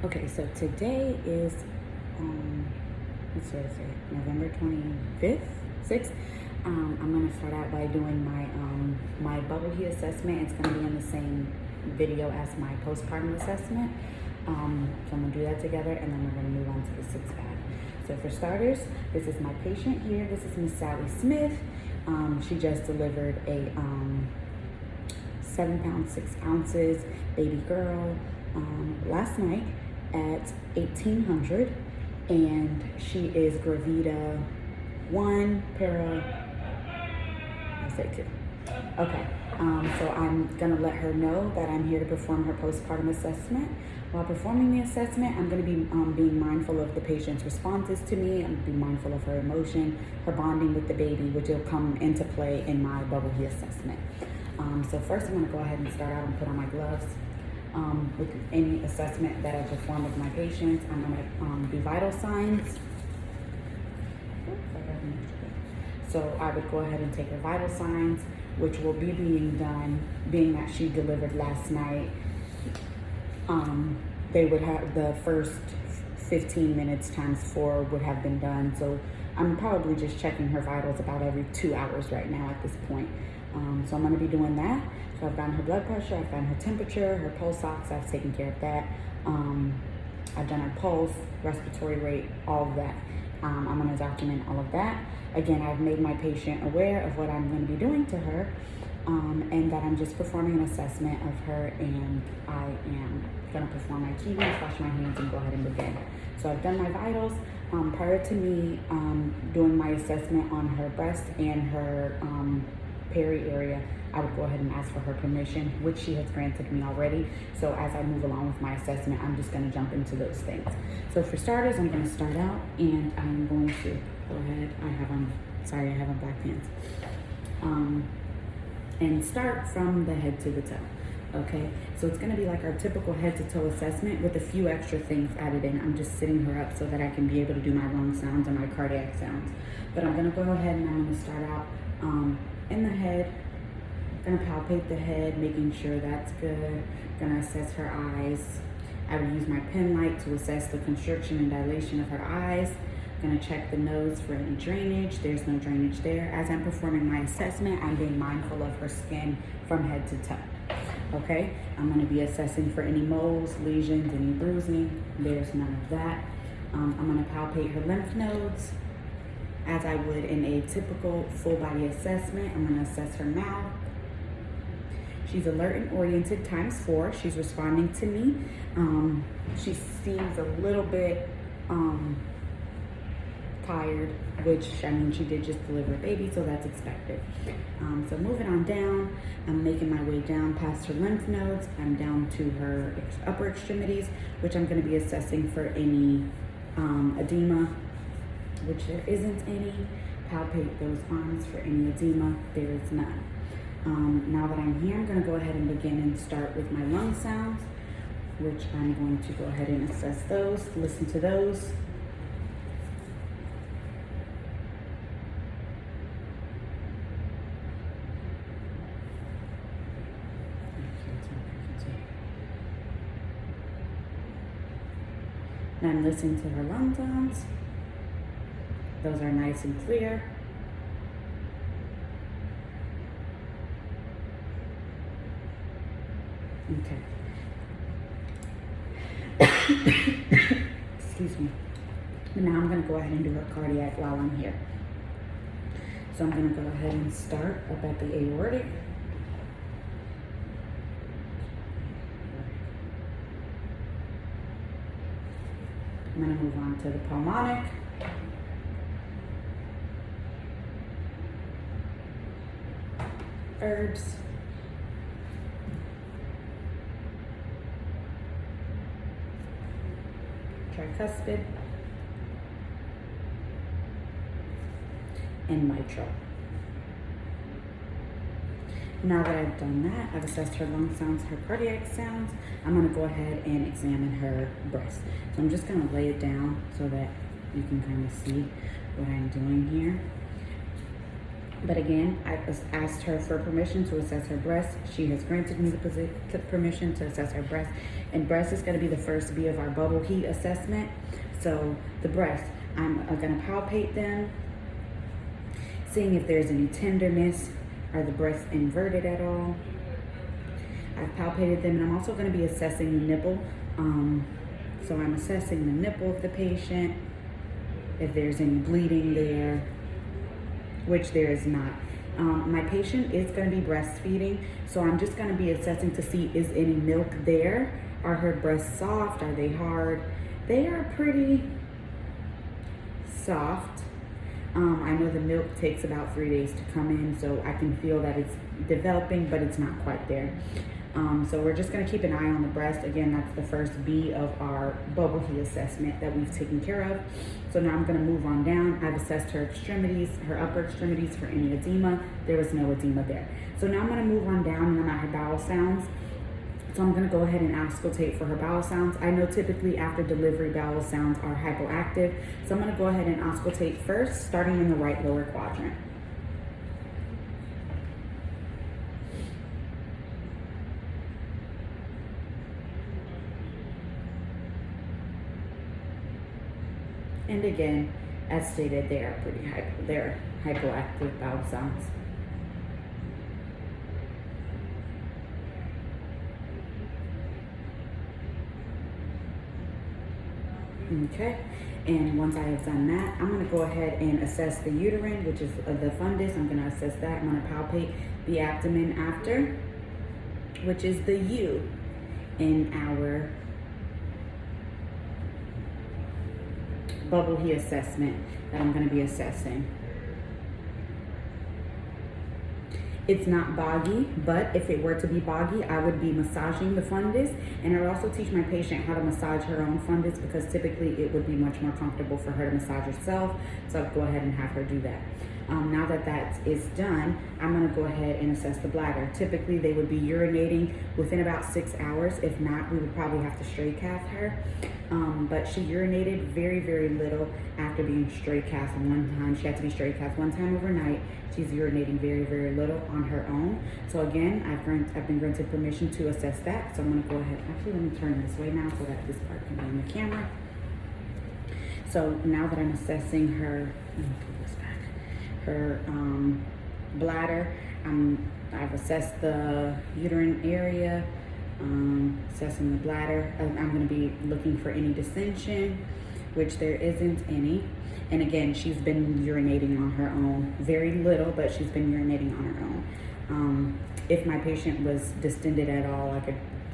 Okay, so today is, what's Thursday? November 25th, 6th. I'm gonna start out by doing my bubble HEE assessment. It's gonna be in the same video as my postpartum assessment. So I'm gonna do that together, and then we're gonna move on to the 6-pack. So for starters, this is my patient here. This is Miss Sally Smith. She just delivered a 7 pounds 6 ounces baby girl last night at 1800, and she is Gravida 1 I say 2. Okay, so I'm gonna let her know that I'm here to perform her postpartum assessment. While performing the assessment, I'm gonna be being mindful of the patient's responses to me. I'm gonna be mindful of her emotion, her bonding with the baby, which will come into play in my bubble HEE assessment. So first I'm gonna go ahead and start out and put on my gloves. With any assessment that I perform with my patients, I'm gonna do vital signs. So I would go ahead and take her vital signs, which will be being done, being that she delivered last night. They would have the first 15 minutes times 4 would have been done. So I'm probably just checking her vitals about every 2 hours right now at this point. So I'm gonna be doing that. So I've gotten her blood pressure, I've gotten her temperature, her pulse ox, I've taken care of that. I've done her pulse, respiratory rate, all of that. I'm gonna document all of that. Again, I've made my patient aware of what I'm gonna be doing to her, and that I'm just performing an assessment of her, and I am gonna perform my kiwi, wash my hands, and go ahead and begin. So I've done my vitals. Prior to me doing my assessment on her breast and her peri area, I would go ahead and ask for her permission, which she has granted me already. So as I move along with my assessment, I'm just gonna jump into those things. So for starters, I'm gonna start out, and I'm going to go ahead, I have on black pants. And start from the head to the toe, okay? So it's gonna be like our typical head to toe assessment with a few extra things added in. I'm just sitting her up so that I can be able to do my lung sounds and my cardiac sounds. But I'm gonna go ahead and I'm gonna start out in the head. Gonna palpate the head, making sure that's good. Gonna assess her eyes. I would use my pen light to assess the constriction and dilation of her eyes. Gonna check the nose for any drainage. There's no drainage there. As I'm performing my assessment, I'm being mindful of her skin from head to toe. Okay, I'm gonna be assessing for any moles, lesions, any bruising. There's none of that. I'm gonna palpate her lymph nodes as I would in a typical full body assessment. I'm gonna assess her mouth. She's alert and oriented times 4. She's responding to me. She seems a little bit tired, which, I mean, she did just deliver a baby, so that's expected. So moving on down, I'm making my way down past her lymph nodes. I'm down to her upper extremities, which I'm gonna be assessing for any edema, which there isn't any. Palpate those arms for any edema. There is none. Now that I'm here, I'm gonna go ahead and begin and start with my lung sounds, which I'm going to go ahead and assess those, listen to those. And I'm listening to her lung sounds. Those are nice and clear. Okay. Excuse me. Now I'm going to go ahead and do her cardiac while I'm here. So I'm going to go ahead and start up at the aortic. I'm going to move on to the pulmonic. Herbs. Tricuspid. And mitral. Now that I've done that, I've assessed her lung sounds, her cardiac sounds, I'm gonna go ahead and examine her breast. So I'm just gonna lay it down so that you can kind of see what I'm doing here. But again, I asked her for permission to assess her breast. She has granted me the permission to assess her breast. And breast is going to be the first B of our bubble HEE assessment. So the breast, I'm going to palpate them, seeing if there's any tenderness. Are the breasts inverted at all? I've palpated them, and I'm also going to be assessing the nipple. So I'm assessing the nipple of the patient, if there's any bleeding there, which there is not. My patient is going to be breastfeeding, so I'm just going to be assessing to see is any milk there. Are her breasts soft? Are they hard? They are pretty soft. I know the milk takes about 3 days to come in, so I can feel that it's developing, but it's not quite there. So we're just going to keep an eye on the breast. Again, that's the first B of our bubble HEE assessment that we've taken care of. So now I'm going to move on down. I've assessed her extremities, her upper extremities for any edema. There was no edema there. So now I'm going to move on down and I'm at her bowel sounds. So I'm going to go ahead and auscultate for her bowel sounds. I know typically after delivery, bowel sounds are hypoactive. So I'm going to go ahead and auscultate first, starting in the right lower quadrant. And again, as stated, they are they're hypoactive bowel sounds. Okay, and once I have done that, I'm going to go ahead and assess the uterine, which is the fundus. I'm going to assess that. I'm going to palpate the abdomen after, which is the U in our bubble HEE assessment that I'm going to be assessing. It's not boggy, but if it were to be boggy, I would be massaging the fundus, and I would also teach my patient how to massage her own fundus, because typically it would be much more comfortable for her to massage herself. So I'd go ahead and have her do that. Now that that is done, I'm going to go ahead and assess the bladder. Typically, they would be urinating within about 6 hours. If not, we would probably have to straight cath her. But she urinated very, very little after being straight cath one time. She had to be straight cath one time overnight. She's urinating very, very little on her own. So again, I've been granted permission to assess that. So I'm going to go ahead. Actually, let me turn this way now so that this part can be in the camera. So now that I'm assessing her, let me pull this back. Her bladder. I've assessed the uterine area, assessing the bladder. I'm going to be looking for any dissension, which there isn't any. And again, she's been urinating on her own. Very little, but she's been urinating on her own. If my patient was distended at all,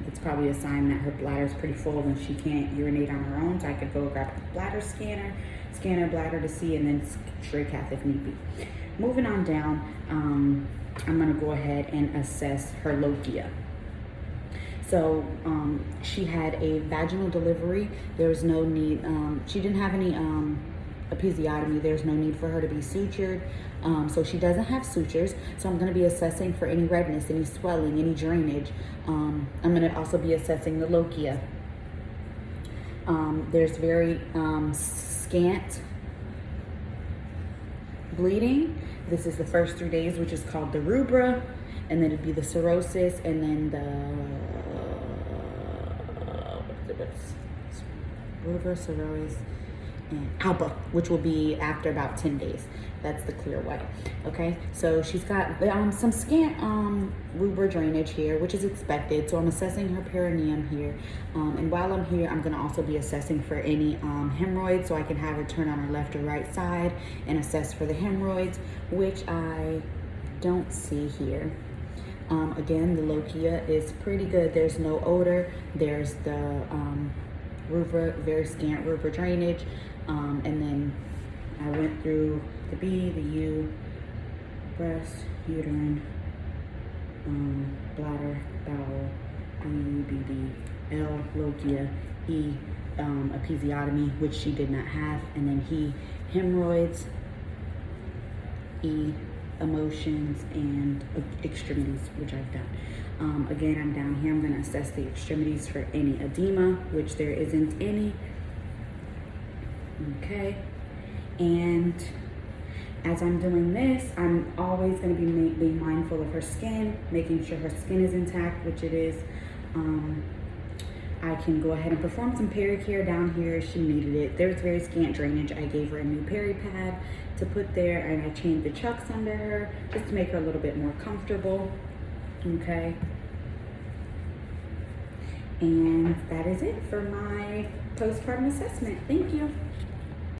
it's probably a sign that her bladder is pretty full and she can't urinate on her own. So I could go grab the bladder scanner, scan her bladder to see, and then straight cath if need be. Moving on down, I'm going to go ahead and assess her lochia. So she had a vaginal delivery. There was no need, she didn't have any episiotomy. There's no need for her to be sutured. So she doesn't have sutures. So I'm going to be assessing for any redness, any swelling, any drainage. I'm going to also be assessing the lochia. There's very scant bleeding. This is the first 3 days, which is called the rubra, and then it'd be the cirrhosis, and then the rubra, cirrhosis, and alba, which will be after about 10 days. That's the clear white. Okay, so she's got some scant rubra drainage here, which is expected. So I'm assessing her perineum here, and while I'm here, I'm going to also be assessing for any hemorrhoids, so I can have her turn on her left or right side and assess for the hemorrhoids, which I don't see here. Again, the lochia is pretty good. There's no odor. There's the rubra, very scant rubra drainage, and then I went through the B, the U, breast, uterine, bladder, bowel, B, BD, L, lochia, E, episiotomy, which she did not have, and then HEE, hemorrhoids, E, emotions, and extremities, which I've done. Again, I'm down here. I'm going to assess the extremities for any edema, which there isn't any. Okay. And As I'm doing this, I'm always going to be being mindful of her skin, making sure her skin is intact, which it is. I can go ahead and perform some peri-care down here if she needed it. There was very scant drainage. I gave her a new peri pad to put there, and I chained the chucks under her just to make her a little bit more comfortable. Okay. And that is it for my postpartum assessment. Thank you.